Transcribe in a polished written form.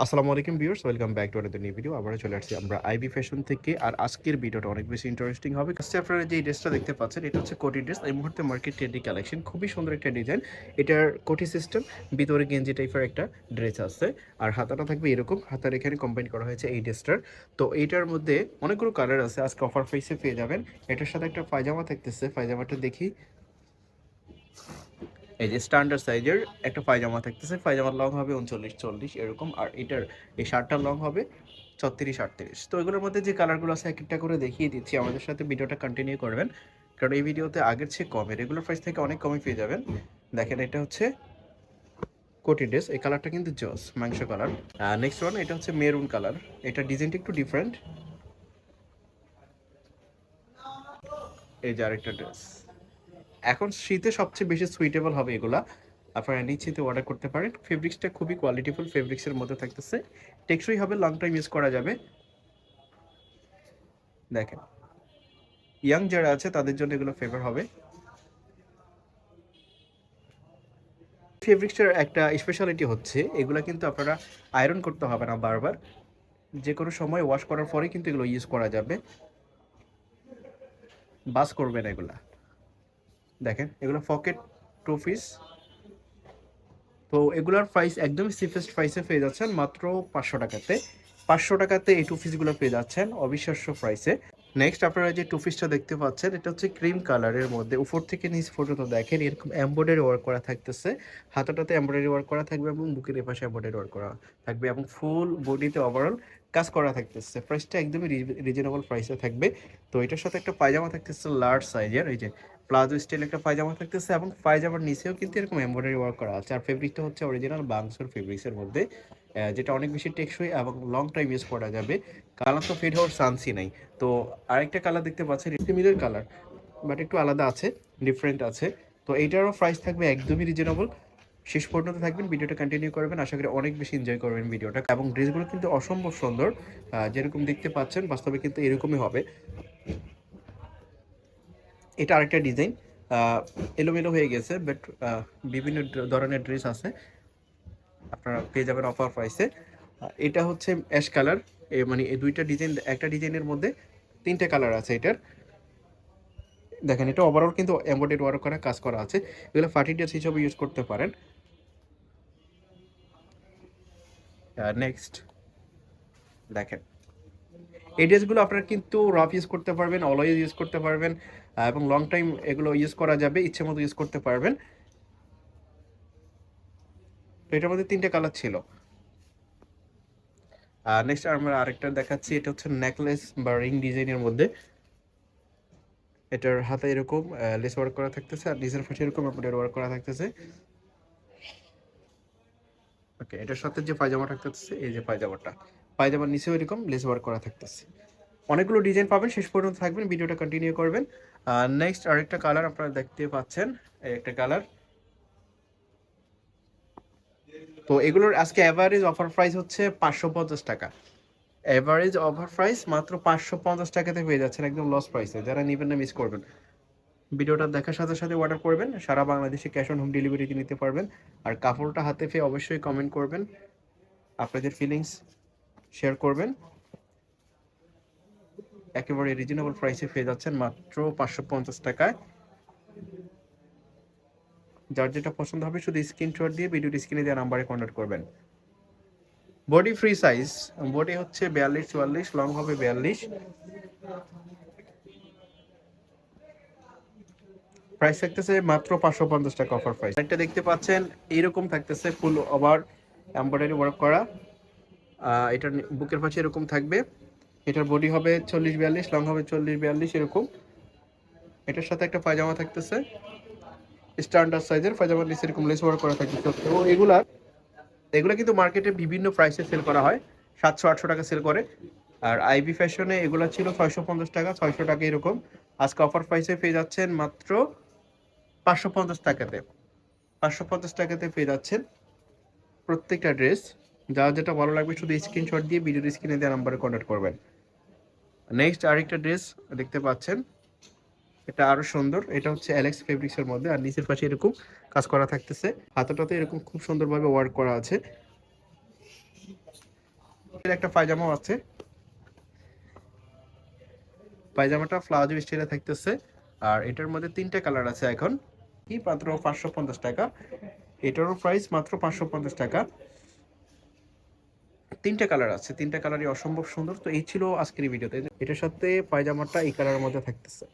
আসসালামু আলাইকুম viewers, welcome back to another new video. আবারও চলে আসছি আমরা আইবি ফ্যাশন থেকে। আর আজকের ভিডিওটা অনেক বেশি ইন্টারেস্টিং হবে। ফার্স্টে আপনারা যে ড্রেসটা দেখতে পাচ্ছেন, এটা হচ্ছে কোটি ড্রেস। এই মুহূর্তে মার্কেট ট্রেন্ডি কালেকশন, খুবই সুন্দর একটা ডিজাইন। এটার কোটি সিস্টেম, ভিতরে গেঞ্জি টাইপের একটা ড্রেস আছে। আর হাতাটা থাকবে এরকম, হাতার এখানে কম্বাইন করা হয়েছে এই ড্রেসটার। তো এইটার মধ্যে অনেকগুলো কালার আছে, আজকে অফার প্রাইসে পেয়ে যাবেন। এটার সাথে একটা পায়জামা থাকতেছে, পায়জামাটা দেখি। এই যে স্ট্যান্ডার্ড সাইজের একটা পায়জামা থাকতেছে, পায়জামার লং হবে 39-40 এরকম, আর এটার এই শার্টটার লং হবে 36-38। তো এগুলোর মধ্যে যে কালারগুলো আছে এক একটা করে দেখিয়ে দিচ্ছি, আমাদের সাথে ভিডিওটা কন্টিনিউ করবেন, কারণ এই ভিডিওতে আগের চেয়ে কমে, রেগুলার প্রাইস থেকে অনেক কমে পেয়ে যাবেন। দেখেন, এটা হচ্ছে কোটি ড্রেস, এই কালারটা কিন্তু জস মাংস কালার। নেক্সট ওয়ান, এটা হচ্ছে মেরুন কালার, এটা ডিজাইনটা একটু ডিফারেন্ট। এই যে আরেকটা ড্রেস, এখন শীতে সবচেয়ে বেশি সুইটেবল হবে এগুলা, আপনারা নিশ্চিত অর্ডার করতে পারেন। ফেব্রিক্সটা খুবই কোয়ালিটিফুল ফেব্রিক্সের মধ্যে থাকতেছে, টেকসই হবে, লং টাইম ইউজ করা যাবে। দেখেন, ইয়াং যারা আছে তাদের জন্য এগুলো ফেভার হবে। ফেব্রিক্সটার একটা স্পেশালিটি হচ্ছে, এগুলো কিন্তু আপনারা আয়রন করতে হবে না বারবার, যে কোনো সময় ওয়াশ করার পরে কিন্তু এগুলো ইউজ করা যাবে, বাস করবে না এগুলা। দেখেন, এগুলো পকেট টু পিস। তো এগুলার প্রাইস একদমই চিপেস্ট প্রাইসে পেয়ে যাচ্ছেন মাত্র 500 টাকাতে। 500 টাকাতে এই টু পিসগুলো পেয়ে যাচ্ছেন অবিশ্বাস্য প্রাইসে। নেক্সট আপনারা যে টু পিসটা দেখতে পাচ্ছেন, এটা হচ্ছে ক্রিম কালারের মধ্যে, উপর থেকে নিচ পর্যন্ত দেখেন এরকম এমব্রয়ডারি ওয়ার্ক করা থাকতেছে। হাতাটাতে এমব্রয়ডারি ওয়ার্ক করা থাকবে এবং বুকের এপাশে এমব্রয়ডারি ওয়ার্ক করা থাকবে, এবং ফুল বডিতে ওভারঅল কাজ করা থাকতেছে। প্রাইসটা একদমই রিজনেবল প্রাইসে থাকবে। তো এটার সাথে একটা পায়জামা থাকতেছে লার্জ সাইজের, এই যে প্লাজো স্টাইল একটা পায়জামা থাকতেছে, এবং পায়জামার নিচেও কিন্তু এরকম এমব্রয়ডারি ওয়ার্ক করা আছে। আর ফেব্রিকটা হচ্ছে অরিজিনাল বাংসুর ফেব্রিক্সের মধ্যে, যেটা অনেক বেশি টেকসই এবং লং টাইম ইউজ করা যাবে। কালার তো ফেড হওয়ার চান্সই নাই। তো আরেকটা কালার দেখতে পাচ্ছেন, সিমিলার কালার বাট একটু আলাদা আছে, ডিফারেন্ট আছে। তো এইটারও প্রাইস থাকবে একদমই রিজনেবল। শেষ পর্যন্ত থাকবেন, ভিডিওটা কন্টিনিউ করবেন, আশা করি অনেক বেশি এনজয় করবেন ভিডিওটা। এবং ড্রেসগুলো কিন্তু অসম্ভব সুন্দর, যেরকম দেখতে পাচ্ছেন বাস্তবে কিন্তু এরকমই হবে। এটা আরেকটা ডিজাইন, এলোমেলো হয়ে গেছে, বাট বিভিন্ন ধরনের ড্রেস আছে, আপনারা পেয়ে যাবেন অফার প্রাইসে। এটা হচ্ছে অ্যাশ কালার, মানে এই দুইটা ডিজাইন, একটা ডিজাইনের মধ্যে তিনটে কালার আছে এটার। দেখেন, এটা ওভারঅল কিন্তু এমব্রয়ডারি ওয়ার্ক করা কাজ করা আছে, এগুলো পার্টি ড্রেস হিসেবে ইউজ করতে পারেন। নেক্সট দেখেন, এই ড্রেসগুলো আপনারা কিন্তু রাফ ইউজ করতে পারবেন, অলওয়েজ ইউজ করতে পারবেন, এবং লং টাইম এগুলো ইউজ করা যাবে, ইচ্ছে মতো ইউজ করতে পারবেন। তো এটার মধ্যে তিনটে কালার ছিল। নেক্সট আমরা আরেকটা দেখাচ্ছি, এটা হচ্ছে নেকলেস বা রিং ডিজাইনের মধ্যে। এটার হাতে এরকম লেস ওয়ার্ক করা থাকতেছে, আর নিচের পাশে এরকম এমব্রয়ডারি ওয়ার্ক করা থাকতেছে। ওকে, এটার সাথে যে পায়জামা থাকতেছে, এই যে পায়জামাটা, পায়জামার নিচেও এরকম লেস ওয়ার্ক করা থাকতেছে। অনেকগুলো ডিজাইন পাবেন, শেষ পর্যন্ত থাকবেন, ভিডিওটা কন্টিনিউ করবেন। নেক্সট আরেকটা কালার আপনারা দেখতে পাচ্ছেন, এই একটা কালার। তো এগুলোর আজকে অ্যাভারেজ অফার প্রাইস হচ্ছে 550 টাকা। এভারেজ অফার প্রাইস মাত্র 550 টাকাতে পেয়ে যাচ্ছেন, একদম লস প্রাইসে। যারা নেবেন না মিস করবেন। ভিডিওটা দেখার সাথে সাথে অর্ডার করবেন, সারা বাংলাদেশে ক্যাশ অন হোম ডেলিভারিতে নিতে পারবেন। আর কাপড়টা হাতে পেয়ে অবশ্যই কমেন্ট করবেন, আপনাদের ফিলিংস শেয়ার করবেন। একেবারে রিজনেবল প্রাইসে পেয়ে যাচ্ছেন মাত্র 550 টাকায়। যার যেটা পছন্দ হবে শুধু স্ক্রিনশট দিয়ে ভিডিওর স্ক্রিনে দেওয়া নাম্বারে কন্ট্যাক্ট করবেন। বডি ফ্রি সাইজ, বডি হচ্ছে 42-44, লং হবে 42। প্রাইস থাকতেছে মাত্র 550 টাকা অফার প্রাইস। একটা দেখতে পাচ্ছেন এইরকম থাকতেছে, ফুল ওভার এমব্রয়ডারি ওয়ার্ক করা। এটার বুকের পাশে এরকম থাকবে। এটার বডি হবে 40-42, লং হবে 40-42 এরকম। এটার সাথে একটা পায়জামা থাকতেছে, স্ট্যান্ডার্ড সাইজের পায়জামার নিচে এরকম লেস ওয়ার্ক করা থাকতেছে। তো এগুলা কিন্তু মার্কেটে বিভিন্ন প্রাইসে সেল করা হয়, 700-800 টাকা সেল করে। আর আইবি ফ্যাশনে এগুলা ছিল 650 টাকা, 600 টাকা এরকম। আজকে অফার প্রাইসে পেয়ে যাচ্ছেন মাত্র 550 টাকাতে। 550 টাকাতে পেয়ে যাচ্ছেন প্রত্যেকটা ড্রেস। যার যেটা ভালো লাগবে শুধু স্ক্রিনশট দিয়ে ভিডিওর স্ক্রিনে দেওয়া নাম্বারে কন্ট্যাক্ট করবেন। নেক্সট আরেকটা ড্রেস দেখতে পাচ্ছেন, এটা আরো সুন্দর। এটা হচ্ছে অ্যালেক্স ফেব্রিক্সের মধ্যে, আর নিচের পাশে এরকম কাজ করা থাকতেছে, হাতাটাতে এরকম খুব সুন্দরভাবে ওয়ার্ক করা আছে। এর একটা পায়জামাও আছে, পায়জামাটা প্লাজো স্টাইলে থাকতেছে। আর এটার মধ্যে 3টা কালার আছে এখন, কি মাত্র 550 টাকা। এটারও প্রাইস মাত্র 550 টাকা। 3টা কালার আছে, 3টা কালারই অসম্ভব সুন্দর। তো এই ছিল আজকের ভিডিওতে, এটার সাথে পায়জামাটা এই কালারের মধ্যে থাকতেছে।